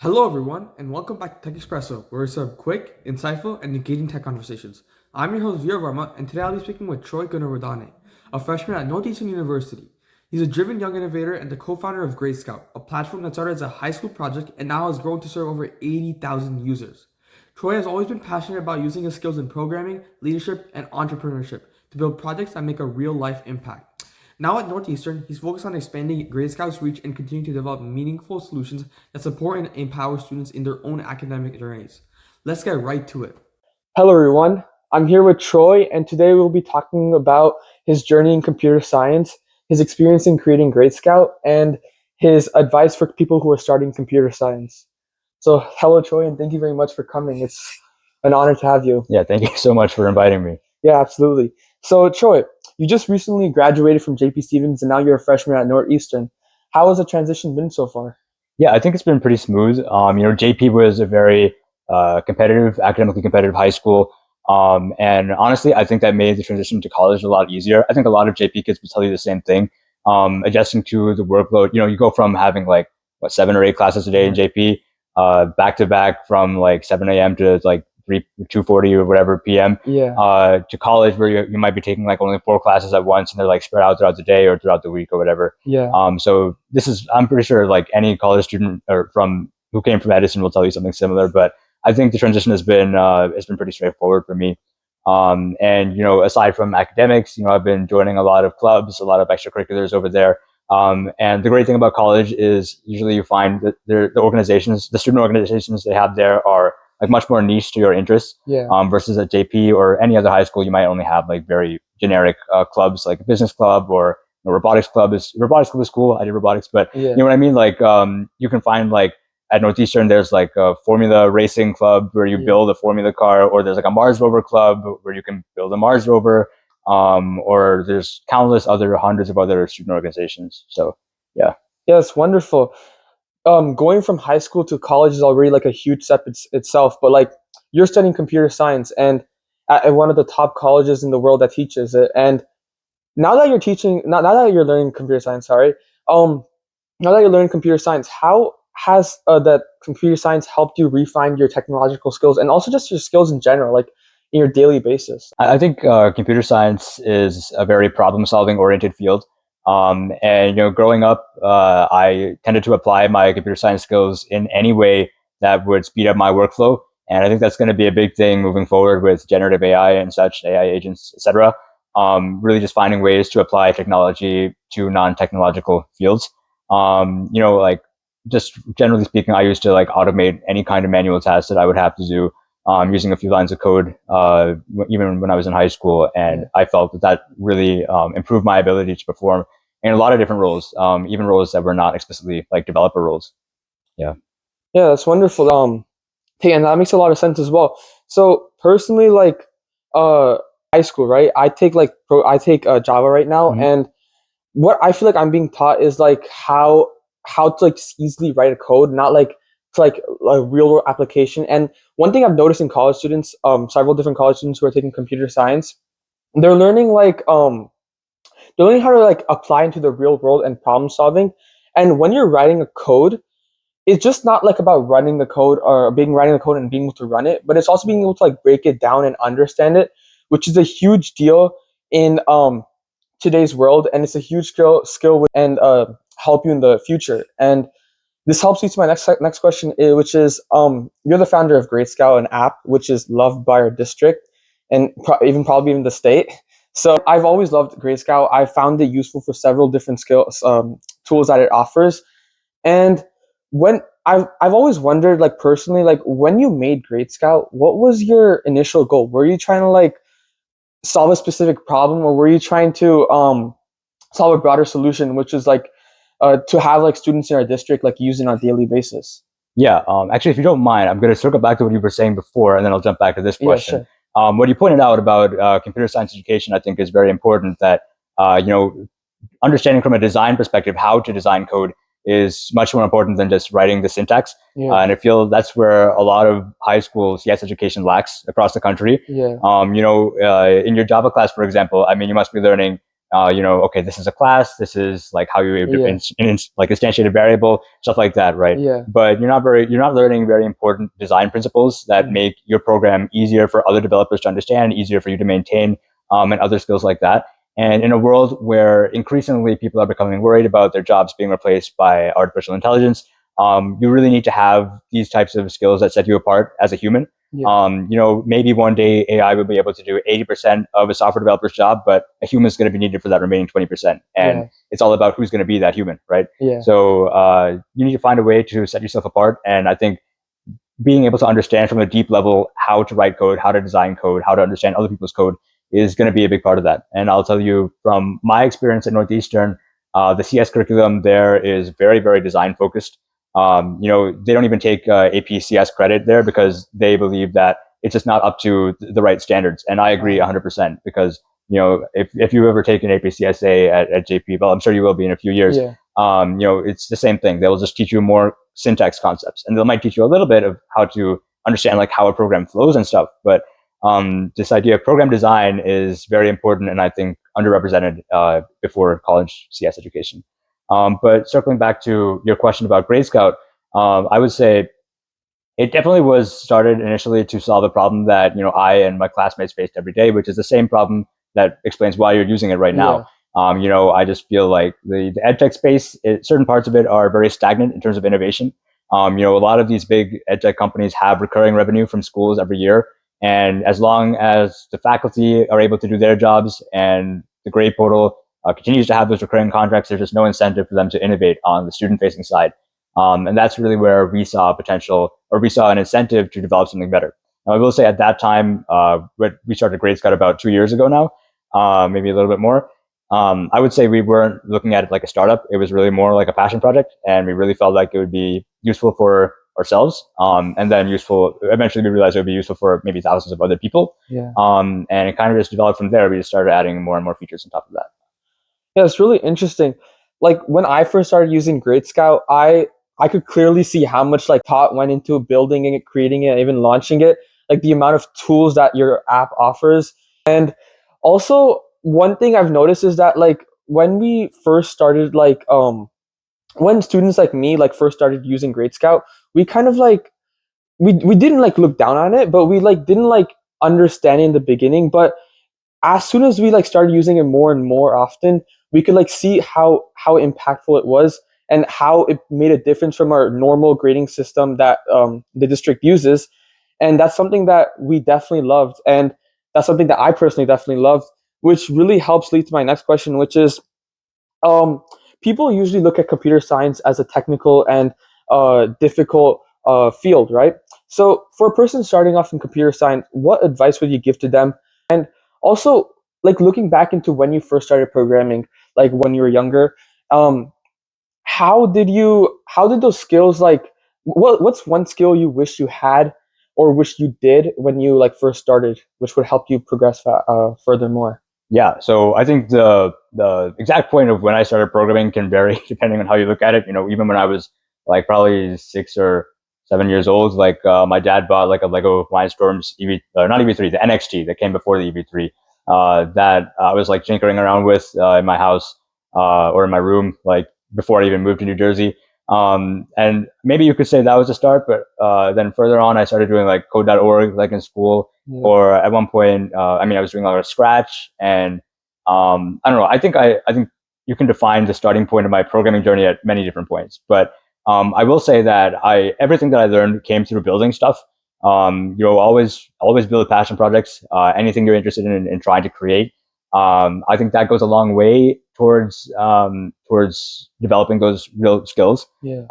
Hello, everyone, and welcome back to TekXpresso, where we serve quick, insightful, and engaging tech conversations. I'm your host, Veer Varma, and today I'll be speaking with Troy Gunawardene, a freshman at Northeastern University. He's a driven young innovator and the co-founder of GradeScout, a platform that started as a high school project and now has grown to serve over 80,000 users. Troy has always been passionate about using his skills in programming, leadership, and entrepreneurship to build projects that make a real-life impact. Now at Northeastern, he's focused on expanding GradeScout's reach and continuing to develop meaningful solutions that support and empower students in their own academic journeys. Let's get right to it. Hello, everyone. I'm here with Troy, and today we'll be talking about his journey in computer science, his experience in creating GradeScout, and his advice for people who are starting computer science. So, hello, Troy, and thank you very much for coming. It's an honor to have you. Yeah, thank you so much for inviting me. Yeah, absolutely. So, Troy, you just recently graduated from JP Stevens and now you're a freshman at Northeastern. How has the transition been so far? Yeah, I think it's been pretty smooth. JP was a very competitive, academically competitive high school. And honestly, I think that made the transition to college a lot easier. I think a lot of JP kids will tell you the same thing. Adjusting to the workload, you go from having like 7 or 8 classes a day in JP, back to back from like 7 a.m. to like 2:40 or whatever p.m. Yeah. To college where you might be taking like only 4 classes at once and they're like spread out throughout the day or throughout the week or whatever. Yeah. So I'm pretty sure like any college student or who came from Edison will tell you something similar. But I think the transition has been pretty straightforward for me. And aside from academics, I've been joining a lot of clubs, a lot of extracurriculars over there. And the great thing about college is usually you find that the student organizations they have there are like much more niche to your interests. Yeah. Versus at JP or any other high school, you might only have like very generic clubs like a business club or robotics club is cool. I did robotics, but Yeah. you know what I mean? Like you can find like at Northeastern, there's like a Formula racing club where you build a Formula car, or there's like a Mars rover club where you can build a Mars rover. Or there's countless other hundreds of other student organizations. So yeah. Yeah, it's wonderful. Going from high school to college is already like a huge step itself, but like you're studying computer science and at one of the top colleges in the world that teaches it. And now that you're teaching, now that you're learning computer science, sorry, now that you're learning computer science, how has that computer science helped you refine your technological skills and also just your skills in general, like in your daily basis? I think computer science is a very problem-solving oriented field. And growing up, I tended to apply my computer science skills in any way that would speed up my workflow. And I think that's going to be a big thing moving forward with generative AI and such, AI agents, etc. Really just finding ways to apply technology to non-technological fields. Like just generally speaking, I used to like automate any kind of manual task that I would have to do using a few lines of code, even when I was in high school. And I felt that really improved my ability to perform in a lot of different roles, even roles that were not explicitly like developer roles. Yeah. Yeah, that's wonderful. Hey, and that makes a lot of sense as well. So personally, like, high school, right? I take Java right now, and what I feel like I'm being taught is like how to like easily write a code, not like to like a real world application. And one thing I've noticed in college students, several different college students who are taking computer science, they're learning like they're learning how to like apply into the real world and problem solving. And when you're writing a code, it's just not like about running the code or being writing the code and being able to run it, but it's also being able to like break it down and understand it, which is a huge deal in today's world, and it's a huge skill and help you in the future. And this helps me to my next question, which is you're the founder of GradeScout, an app which is loved by our district and probably even the state. So I've always loved GradeScout. I found it useful for several different skills tools that it offers. And when I've always wondered, like personally, like when you made GradeScout, what was your initial goal? Were you trying to like solve a specific problem, or were you trying to solve a broader solution, which is like to have like students in our district like use it on a daily basis? Yeah. Actually, if you don't mind, I'm going to circle back to what you were saying before, and then I'll jump back to this question. Yeah, sure. What you pointed out about computer science education, I think, is very important. That understanding from a design perspective how to design code is much more important than just writing the syntax. Yeah. And I feel that's where a lot of high school CS education lacks across the country. Yeah. In your Java class, for example, I mean, you must be learning okay, this is a class, this is like how you Yeah. like instantiate a variable, stuff like that, right? Yeah. But you're not learning very important design principles that Mhm. make your program easier for other developers to understand, easier for you to maintain, and other skills like that. And in a world where increasingly people are becoming worried about their jobs being replaced by artificial intelligence, you really need to have these types of skills that set you apart as a human. Yeah. Maybe one day AI will be able to do 80% of a software developer's job, but a human is going to be needed for that remaining 20%. And Yeah. it's all about who's going to be that human, right? Yeah. So you need to find a way to set yourself apart. And I think being able to understand from a deep level how to write code, how to design code, how to understand other people's code is going to be a big part of that. And I'll tell you from my experience at Northeastern, the CS curriculum there is very, very design focused. They don't even take AP CS credit there because they believe that it's just not up to the right standards. And I agree 100% because, if you ever take an AP CSA at JP, well, I'm sure you will be in a few years. Yeah. It's the same thing. They'll just teach you more syntax concepts, and they might teach you a little bit of how to understand like how a program flows and stuff. But this idea of program design is very important, and I think underrepresented before college CS education. But circling back to your question about GradeScout, I would say it definitely was started initially to solve a problem that I and my classmates faced every day, which is the same problem that explains why you're using it right Yeah. now. I just feel like the edtech space, certain parts of it are very stagnant in terms of innovation. A lot of these big edtech companies have recurring revenue from schools every year, and as long as the faculty are able to do their jobs and the grade portal continues to have those recurring contracts, there's just no incentive for them to innovate on the student-facing side. And that's really where we saw potential, or we saw an incentive to develop something better. Now, I will say at that time, we started GradeScout about 2 years ago now, maybe a little bit more. I would say we weren't looking at it like a startup. It was really more like a passion project, and we really felt like it would be useful for ourselves, and then eventually we realized it would be useful for maybe thousands of other people. Yeah. And it kind of just developed from there. We just started adding more and more features on top of that. Yeah, it's really interesting. Like when I first started using GradeScout, I could clearly see how much like thought went into building it, creating it, even launching it. Like the amount of tools that your app offers. And also one thing I've noticed is that like when we first started when students like me like first started using GradeScout, we kind of like we didn't like look down on it, but we like didn't like understand it in the beginning. But as soon as we like started using it more and more often, we could like see how impactful it was and how it made a difference from our normal grading system that the district uses. And that's something that we definitely loved, and that's something that I personally definitely loved, which really helps lead to my next question, which is um, people usually look at computer science as a technical and difficult field, right? So for a person starting off in computer science, what advice would you give to them? And also, like looking back into when you first started programming, like when you were younger, um, how did those skills like what's one skill you wish you had or wish you did when you like first started, which would help you progress furthermore? Yeah, so I think the exact point of when I started programming can vary depending on how you look at it. Even when I was like probably 6 or 7 years old, like my dad bought like a Lego Mindstorms not EV3, the NXT that came before the EV3, that I was like tinkering around with in my house or in my room, like before I even moved to New Jersey. And maybe you could say that was a start, but then further on, I started doing like code.org, like in school, Yeah. or at one point, I was doing a lot of Scratch, and I don't know. I think you can define the starting point of my programming journey at many different points, but I will say that everything that I learned came through building stuff. Always build passion projects. Anything you're interested in trying to create. I think that goes a long way towards developing those real skills. Yeah.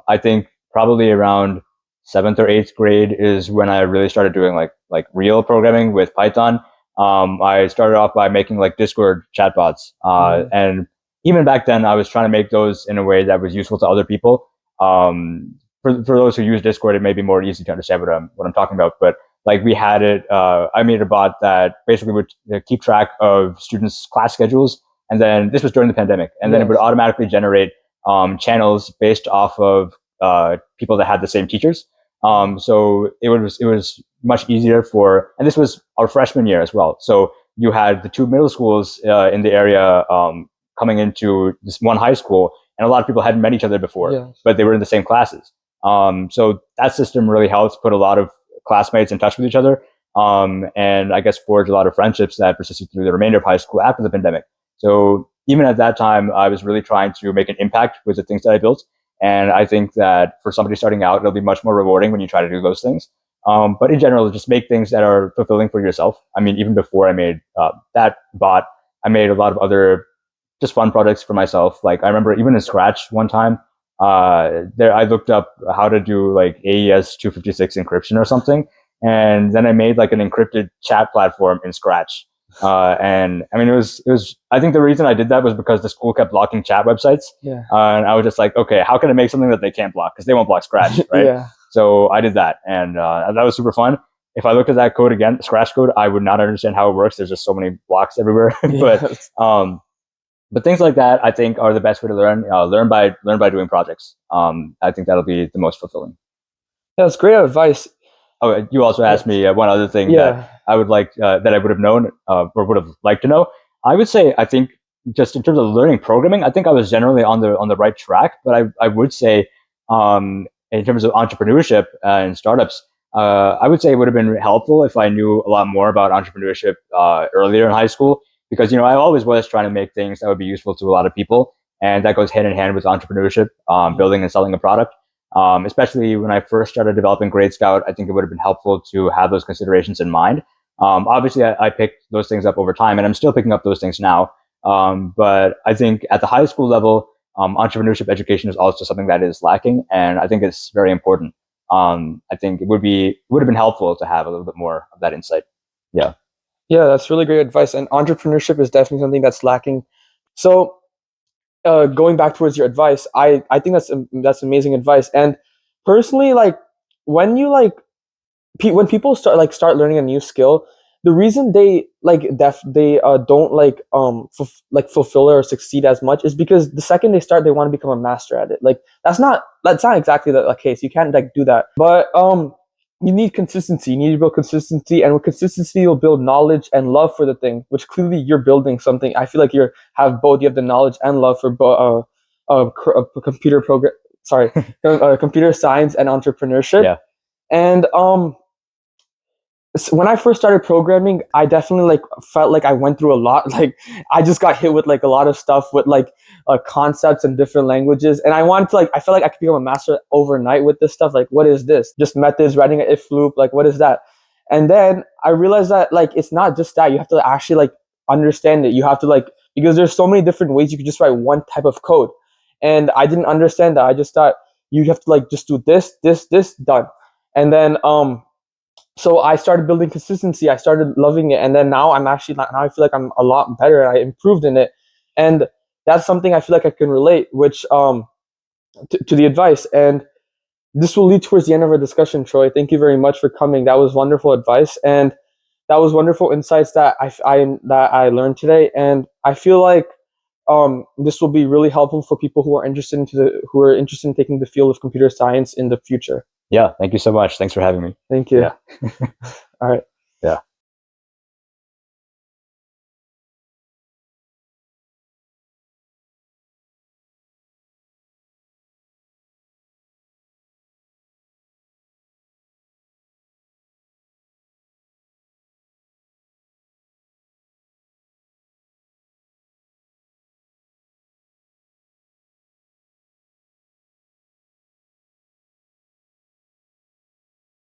I think probably around seventh or eighth grade is when I really started doing like real programming with Python. I started off by making like Discord chatbots, and even back then I was trying to make those in a way that was useful to other people. For those who use Discord, it may be more easy to understand what I'm talking about. But like we had it, I made a bot that basically would keep track of students' class schedules, and then this was during the pandemic, and then it would automatically generate channels based off of people that had the same teachers. So it was much easier and this was our freshman year as well. So you had the two middle schools in the area coming into this one high school, and a lot of people hadn't met each other before, Yes. but they were in the same classes. So that system really helped put a lot of classmates in touch with each other, and I guess forged a lot of friendships that persisted through the remainder of high school after the pandemic. So even at that time, I was really trying to make an impact with the things that I built. And I think that for somebody starting out, it'll be much more rewarding when you try to do those things. But in general, just make things that are fulfilling for yourself. I mean, even before I made that bot, I made a lot of other just fun projects for myself. Like I remember even in Scratch one time, I looked up how to do like AES 256 encryption or something. And then I made like an encrypted chat platform in Scratch. And I mean, it was, I think the reason I did that was because the school kept blocking chat websites. Yeah. And I was just like, okay, how can I make something that they can't block? Because they won't block Scratch, right? Yeah. So I did that, and that was super fun. If I looked at that code again, Scratch code, I would not understand how it works. There's just so many blocks everywhere. Yes. But things like that, I think, are the best way to learn. Learn by doing projects. I think that'll be the most fulfilling. That's great advice. Oh, you also asked me one other thing that I would like that I would have known or would have liked to know. I would say I think just in terms of learning programming, I think I was generally on the right track. But I would say in terms of entrepreneurship and startups, I would say it would have been helpful if I knew a lot more about entrepreneurship earlier in high school, because I always was trying to make things that would be useful to a lot of people, and that goes hand in hand with entrepreneurship, building and selling a product. Especially when I first started developing GradeScout, I think it would have been helpful to have those considerations in mind. Obviously, I picked those things up over time, and I'm still picking up those things now. But I think at the high school level, entrepreneurship education is also something that is lacking, and I think it's very important. I think it would have been helpful to have a little bit more of that insight. Yeah. Yeah, that's really great advice. And entrepreneurship is definitely something that's lacking. So going back towards your advice, I think that's amazing advice. And personally, like when you when people start learning a new skill, the reason they don't fulfill or succeed as much is because the second they start, they want to become a master at it. Like that's not exactly the case. You can't do that. But you need consistency. You need to build consistency, and with consistency, you'll build knowledge and love for the thing. Which clearly you're building something. I feel like you have both. You have the knowledge and love for computer program. Sorry, computer science and entrepreneurship. Yeah. And when I first started programming, I definitely felt like I went through a lot. Like I just got hit with a lot of stuff with concepts in different languages, and I wanted to I felt like I could become a master overnight with this stuff. Like, what is this? Just methods, writing an if loop. Like, what is that? And then I realized that it's not just that. You have to actually understand it. You have to because there's so many different ways you could just write one type of code, and I didn't understand that. I just thought you have to just do this, done, and then so I started building consistency. I started loving it, and then now I feel like I'm a lot better, and I improved in it, and that's something I feel like I can relate, which to the advice. And this will lead towards the end of our discussion. Troy, thank you very much for coming. That was wonderful advice, and that was wonderful insights that I learned today, and I feel like this will be really helpful for people who are interested in taking the field of computer science in the future. Yeah, thank you so much. Thanks for having me. Thank you. Yeah. All right.